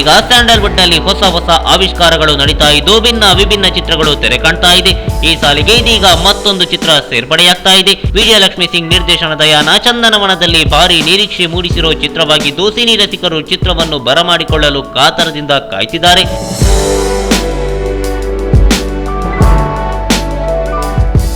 ಇದೀಗ ಸ್ಯಾಂಡಲ್ವುಡ್ ನಲ್ಲಿ ಹೊಸ ಆವಿಷ್ಕಾರಗಳು ನಡೀತಾ ಇದ್ದು ವಿಭಿನ್ನ ಚಿತ್ರಗಳು ತೆರೆ ಕಾಣ್ತಾ ಇದೆ. ಈ ಸಾಲಿಗೆ ಇದೀಗ ಮತ್ತೊಂದು ಚಿತ್ರ ಸೇರ್ಪಡೆಯಾಗ್ತಾ ಇದೆ. ವಿಜಯಲಕ್ಷ್ಮಿ ಸಿಂಗ್ ನಿರ್ದೇಶನದ ಯಾನ ಚಂದನವನದಲ್ಲಿ ಭಾರಿ ನಿರೀಕ್ಷೆ ಮೂಡಿಸಿರೋ ಚಿತ್ರವಾಗಿದ್ದು ಸಿನಿ ರಸಿಕರು ಚಿತ್ರವನ್ನು ಬರಮಾಡಿಕೊಳ್ಳಲು ಕಾತರದಿಂದ ಕಾಯ್ತಿದ್ದಾರೆ.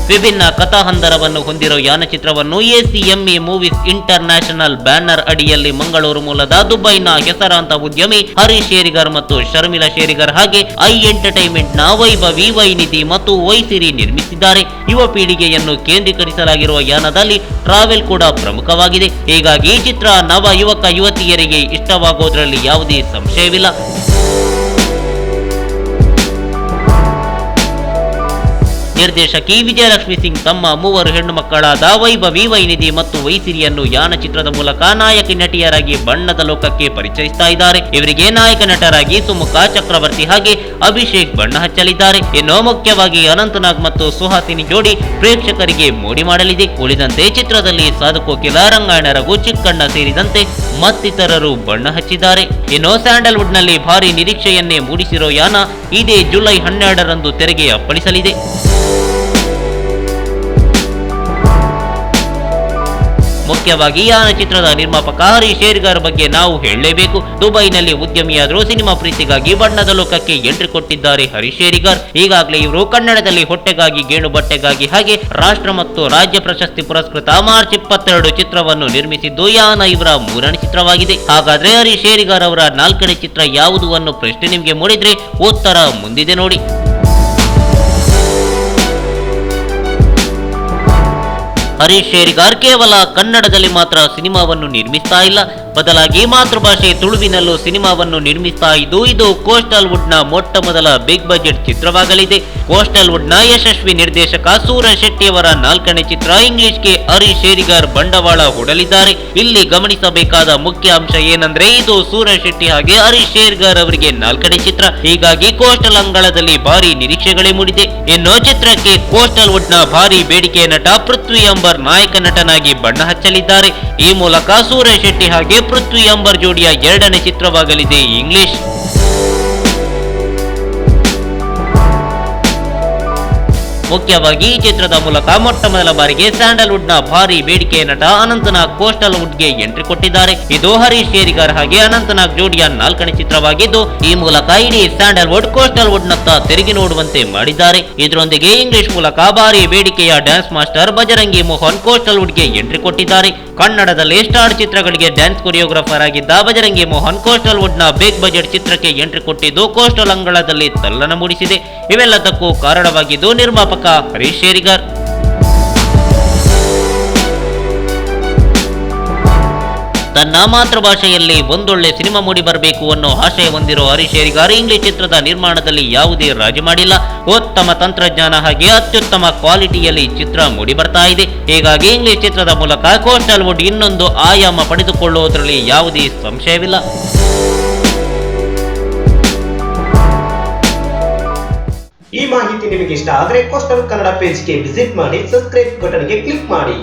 ವಿಭಿನ್ನ ಕಥಾಹಂದರವನ್ನು ಹೊಂದಿರೋ ಯಾನ ಚಿತ್ರವನ್ನು ಎಸಿಎಂಇ ಮೂವೀಸ್ ಇಂಟರ್ನ್ಯಾಷನಲ್ ಬ್ಯಾನರ್ ಅಡಿಯಲ್ಲಿ ಮಂಗಳೂರು ಮೂಲದ ದುಬೈನ ಹೆಸರಾಂತ ಉದ್ಯಮಿ ಹರೀಶ್ ಶೇರಿಗರ್ ಮತ್ತು ಶರ್ಮಿಳಾ ಶೇರಿಗರ್ ಹಾಗೆ ಐ ಎಂಟರ್ಟೈನ್ಮೆಂಟ್ ನ ವೈಭವಿ ವೈನಿಧಿ ಮತ್ತು ವೈಸಿರಿ ನಿರ್ಮಿಸಿದ್ದಾರೆ. ಯುವ ಪೀಳಿಗೆಯನ್ನು ಕೇಂದ್ರೀಕರಿಸಲಾಗಿರುವ ಯಾನದಲ್ಲಿ ಟ್ರಾವೆಲ್ ಕೂಡ ಪ್ರಮುಖವಾಗಿದೆ. ಹೀಗಾಗಿ ಈ ಚಿತ್ರ ನವ ಯುವಕ ಯುವತಿಯರಿಗೆ ಇಷ್ಟವಾಗೋದ್ರಲ್ಲಿ ಯಾವುದೇ ಸಂಶಯವಿಲ್ಲ. ನಿರ್ದೇಶಕಿ ವಿಜಯಲಕ್ಷ್ಮಿ ಸಿಂಗ್ ತಮ್ಮ ಮೂವರು ಹೆಣ್ಣು ಮಕ್ಕಳಾದ ವೈಭವಿ ವೈನಿಧಿ ಮತ್ತು ವೈಸಿರಿಯನ್ನು ಯಾನ ಚಿತ್ರದ ಮೂಲಕ ನಾಯಕಿ ನಟಿಯರಾಗಿ ಬಣ್ಣದ ಲೋಕಕ್ಕೆ ಪರಿಚಯಿಸ್ತಾ ಇದ್ದಾರೆ. ಇವರಿಗೆ ನಾಯಕ ನಟರಾಗಿ ಸುಮುಖ ಚಕ್ರವರ್ತಿ ಹಾಗೆ ಅಭಿಷೇಕ್ ಬಣ್ಣ ಹಚ್ಚಲಿದ್ದಾರೆ. ಇನ್ನು ಮುಖ್ಯವಾಗಿ ಅನಂತನಾಗ್ ಮತ್ತು ಸುಹಾಸಿನಿ ಜೋಡಿ ಪ್ರೇಕ್ಷಕರಿಗೆ ಮೋಡಿ ಮಾಡಲಿದೆ. ಉಳಿದಂತೆ ಚಿತ್ರದಲ್ಲಿ ಸಾಧುಕೋಕಿಲ, ರಂಗಾಯಣ ರಘು, ಚಿಕ್ಕಣ್ಣ ಸೇರಿದಂತೆ ಮತ್ತಿತರರು ಬಣ್ಣ ಹಚ್ಚಿದ್ದಾರೆ. ಇನ್ನು ಸ್ಯಾಂಡಲ್ವುಡ್ ನಲ್ಲಿ ಭಾರಿ ನಿರೀಕ್ಷೆಯನ್ನೇ ಮೂಡಿಸಿರೋ ಯಾನ ಇದೇ ಜುಲೈ 12ರಂದು ತೆರೆಗೆ ಅಪ್ಪಳಿಸಲಿದೆ. ಮುಖ್ಯವಾಗಿ ಯಾನ ಚಿತ್ರದ ನಿರ್ಮಾಪಕ ಹರೀಶ್ ಶೇರಿಗರ್ ಬಗ್ಗೆ ನಾವು ಹೇಳಲೇಬೇಕು. ದುಬೈನಲ್ಲಿ ಉದ್ಯಮಿಯಾದರೂ ಸಿನಿಮಾ ಪ್ರೀತಿಗಾಗಿ ಬಣ್ಣದ ಲೋಕಕ್ಕೆ ಎಂಟ್ರಿ ಕೊಟ್ಟಿದ್ದಾರೆ ಹರೀಶ್ ಶೇರಿಗರ್. ಈಗಾಗಲೇ ಇವರು ಕನ್ನಡದಲ್ಲಿ ಹೊಟ್ಟೆಗಾಗಿ ಗೇಣು ಬಟ್ಟೆಗಾಗಿ ಹಾಗೆ ರಾಷ್ಟ್ರ ಮತ್ತು ರಾಜ್ಯ ಪ್ರಶಸ್ತಿ ಪುರಸ್ಕೃತ ಮಾರ್ಚ್ 22 ಚಿತ್ರವನ್ನು ನಿರ್ಮಿಸಿದ್ದು ಯಾನ ಇವರ 3ನೇ ಚಿತ್ರವಾಗಿದೆ. ಹಾಗಾದ್ರೆ ಹರೀಶ್ ಶೇರಿಗರ್ ಅವರ 4ನೇ ಚಿತ್ರ ಯಾವುದು ಅನ್ನೋ ಪ್ರಶ್ನೆ ನಿಮ್ಗೆ ಮೂಡಿದ್ರೆ ಉತ್ತರ ಮುಂದಿದೆ ನೋಡಿ. ಹರೀಶ್ ಶೇರಿಗರ್ ಕೇವಲ ಕನ್ನಡದಲ್ಲಿ ಮಾತ್ರ ಸಿನಿಮಾವನ್ನು ನಿರ್ಮಿಸ್ತಾ ಇಲ್ಲ, ಬದಲಾಗಿ ಮಾತೃಭಾಷೆ ತುಳುವಿನಲ್ಲೂ ಸಿನಿಮಾವನ್ನು ನಿರ್ಮಿಸ್ತಾ ಇದ್ದು ಇದು ಕೋಸ್ಟಲ್ ವುಡ್ ನ ಮೊಟ್ಟ ಮೊದಲ ಬಿಗ್ ಬಜೆಟ್ ಚಿತ್ರವಾಗಲಿದೆ. ಕೋಸ್ಟಲ್ ವುಡ್ ನ ಯಶಸ್ವಿ ನಿರ್ದೇಶಕ ಸೂರಜ್ ಶೆಟ್ಟಿ ಅವರ 4ನೇ ಚಿತ್ರ ಇಂಗ್ಲಿಷ್ಗೆ ಹರೀಶ್ ಶೇರಿಗರ್ ಬಂಡವಾಳ ಹೂಡಲಿದ್ದಾರೆ. ಇಲ್ಲಿ ಗಮನಿಸಬೇಕಾದ ಮುಖ್ಯ ಅಂಶ ಏನಂದ್ರೆ ಇದು ಸೂರಜ್ ಶೆಟ್ಟಿ ಹಾಗೆ ಹರೀಶ್ ಶೇರಿಗರ್ ಅವರಿಗೆ 4ನೇ ಚಿತ್ರ. ಹೀಗಾಗಿ ಕೋಸ್ಟಲ್ ಅಂಗಳದಲ್ಲಿ ಭಾರಿ ನಿರೀಕ್ಷೆಗಳೇ ಮೂಡಿದೆ. ಇನ್ನು ಚಿತ್ರಕ್ಕೆ ಕೋಸ್ಟಲ್ ವುಡ್ ನ ಭಾರಿ ಬೇಡಿಕೆಯ ನಟ ಪೃಥ್ವಿ ಅಂಬರ್ ನಾಯಕ ನಟನಾಗಿ ಬಣ್ಣ ಹಚ್ಚಲಿದ್ದಾರೆ. ಈ ಮೂಲಕ ಸೂರಜ್ ಶೆಟ್ಟಿ ಹಾಗೆ ಪೃಥ್ವಿ ಅಂಬರ್ ಜೋಡಿಯ 2ನೇ ಚಿತ್ರವಾಗಲಿದೆ ಇಂಗ್ಲಿಷ್. ಮುಖ್ಯವಾಗಿ ಈ ಚಿತ್ರದ ಮೂಲಕ ಮೊಟ್ಟ ಮೊದಲ ಬಾರಿಗೆ ಸ್ಯಾಂಡಲ್ವುಡ್ ನ ಭಾರಿ ಬೇಡಿಕೆಯ ನಟ ಅನಂತನಾಗ್ ಕೋಸ್ಟಲ್ ವುಡ್ ಗೆ ಎಂಟ್ರಿ ಕೊಟ್ಟಿದ್ದಾರೆ. ಇದು ಹರೀಶ್ ಶೇರಿಗರ್ ಹಾಗೆ ಅನಂತನಾಗ್ ಜೋಡಿಯ 4ನೇ ಚಿತ್ರವಾಗಿದ್ದು ಈ ಮೂಲಕ ಇಡೀ ಸ್ಯಾಂಡಲ್ವುಡ್ ಕೋಸ್ಟಲ್ ವುಡ್ ನತ್ತ ತಿರುಗಿ ನೋಡುವಂತೆ ಮಾಡಿದ್ದಾರೆ. ಇದರೊಂದಿಗೆ ಇಂಗ್ಲಿಷ್ ಮೂಲಕ ಭಾರಿ ಬೇಡಿಕೆಯ dance master Bajrangi Mohan coastal wood ಗೆ ಎಂಟ್ರಿ ಕೊಟ್ಟಿದ್ದಾರೆ. ಕನ್ನಡದಲ್ಲಿ ಸ್ಟಾರ್ ಚಿತ್ರಗಳಿಗೆ ಡ್ಯಾನ್ಸ್ ಕೊರಿಯೋಗ್ರಾಫರ್ ಆಗಿದ್ದ ಬಜರಂಗಿ ಮೋಹನ್ ಕೋಸ್ಟಲ್ ವುಡ್ ನ ಬಿಗ್ ಬಜೆಟ್ ಚಿತ್ರಕ್ಕೆ ಎಂಟ್ರಿ ಕೊಟ್ಟಿದ್ದು ಕೋಸ್ಟಲ್ ಅಂಗಳದಲ್ಲಿ ತಲ್ಲಣ ಮೂಡಿಸಿದೆ. ಇವೆಲ್ಲದಕ್ಕೂ ಕಾರಣವಾಗಿದ್ದು ನಿರ್ಮಾಪಕ ಹರೀಶ್ ಶೇರಿಗರ್. ತನ್ನ ಮಾತೃಭಾಷೆಯಲ್ಲಿ ಒಂದೊಳ್ಳೆ ಸಿನಿಮಾ ಮೂಡಿ ಬರಬೇಕು ಅನ್ನೋ ಆಶಯ ಹೊಂದಿರೋ ಹರೀಶ್ ಶೇರಿಗರ್ ಇಂಗ್ಲಿಷ್ ಚಿತ್ರದ ನಿರ್ಮಾಣದಲ್ಲಿ ಯಾವುದೇ ರಾಜಿ ಮಾಡಿಲ್ಲ. ಉತ್ತಮ ತಂತ್ರಜ್ಞಾನ ಹಾಗೆ ಅತ್ಯುತ್ತಮ ಕ್ವಾಲಿಟಿಯಲ್ಲಿ ಚಿತ್ರ ಮೂಡಿ ಬರ್ತಾ ಇದೆ. ಹೀಗಾಗಿ ಇಂಗ್ಲಿಷ್ ಚಿತ್ರದ ಮೂಲಕ ಕೋಸ್ಟಲ್ ವುಡ್ ಇನ್ನೊಂದು ಆಯಾಮ ಪಡೆದುಕೊಳ್ಳುವುದರಲ್ಲಿ ಯಾವುದೇ ಸಂಶಯವಿಲ್ಲ. ಈ ಮಾಹಿತಿ ನಿಮಗೆ ಇಷ್ಟ ಆದರೆ ಕೋಸ್ಟಲ್ ಕನ್ನಡ ಪೇಜ್ಗೆ ವಿಸಿಟ್ ಮಾಡಿ, ಸಬ್ಸ್ಕ್ರೈಬ್ ಬಟನ್ಗೆ ಕ್ಲಿಕ್ ಮಾಡಿ.